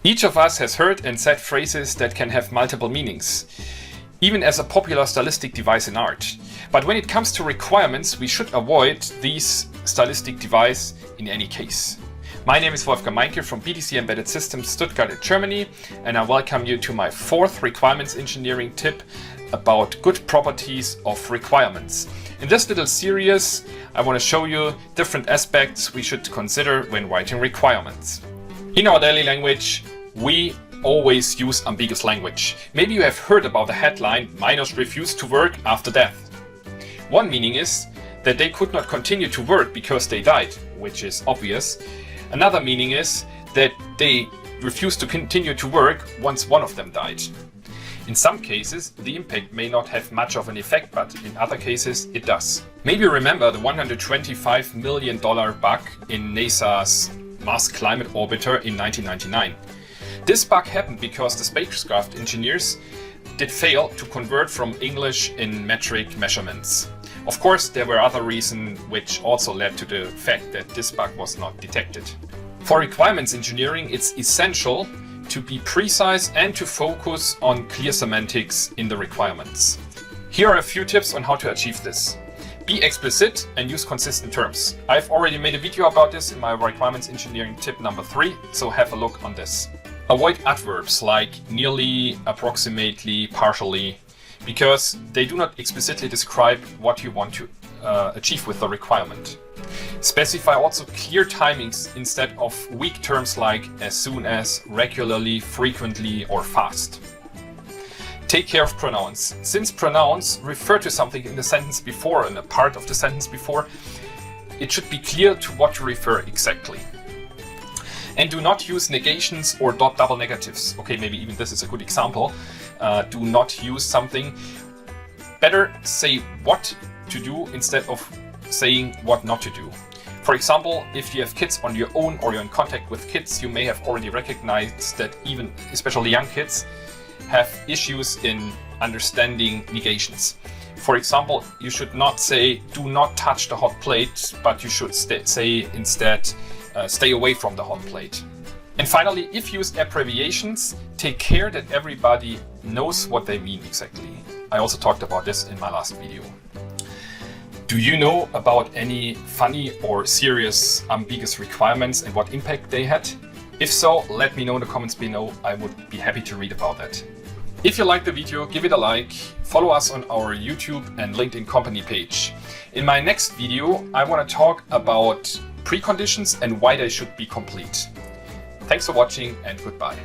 Each of us has heard and said phrases that can have multiple meanings, even as a popular stylistic device in art. But when it comes to requirements, we should avoid these stylistic devices in any case. My name is Wolfgang Meincke from BTC Embedded Systems Stuttgart in Germany, and I welcome you to my fourth requirements engineering tip about good properties of requirements. In this little series, I want to show you different aspects we should consider when writing requirements. In our daily language, we always use ambiguous language. Maybe you have heard about the headline, "Miners refuse to work after death." One meaning is that they could not continue to work because they died, which is obvious. Another meaning is that they refused to continue to work once one of them died. In some cases, the impact may not have much of an effect, but in other cases, it does. Maybe you remember the $125 million bug in NASA's Mars Climate Orbiter in 1999. This bug happened because the spacecraft engineers did fail to convert from English in metric measurements. Of course, there were other reasons which also led to the fact that this bug was not detected. For requirements engineering, it's essential to be precise and to focus on clear semantics in the requirements. Here are a few tips on how to achieve this. Be explicit and use consistent terms. I've already made a video about this in my requirements engineering tip number 3, so have a look on this. Avoid adverbs like nearly, approximately, partially, because they do not explicitly describe what you want to achieve with the requirement. Specify also clear timings instead of weak terms like as soon as, regularly, frequently, or fast. Take care of pronouns. Since pronouns refer to something in the sentence before and a part of the sentence before, it should be clear to what you refer exactly. And do not use negations or double negatives. Okay, maybe even this is a good example. Do not use something. Better say what to do instead of saying what not to do. For example, if you have kids on your own or you're in contact with kids, you may have already recognized that even especially young kids have issues in understanding negations. For example, you should not say do not touch the hot plate, but you should say instead stay away from the hot plate. And finally, if you use abbreviations, take care that everybody knows what they mean exactly. I also talked about this in my last video. Do you know about any funny or serious ambiguous requirements and what impact they had? If so, let me know in the comments below. I would be happy to read about that. If you liked the video, give it a like, follow us on our YouTube and LinkedIn company page. In my next video, I want to talk about preconditions and why they should be complete. Thanks for watching and goodbye.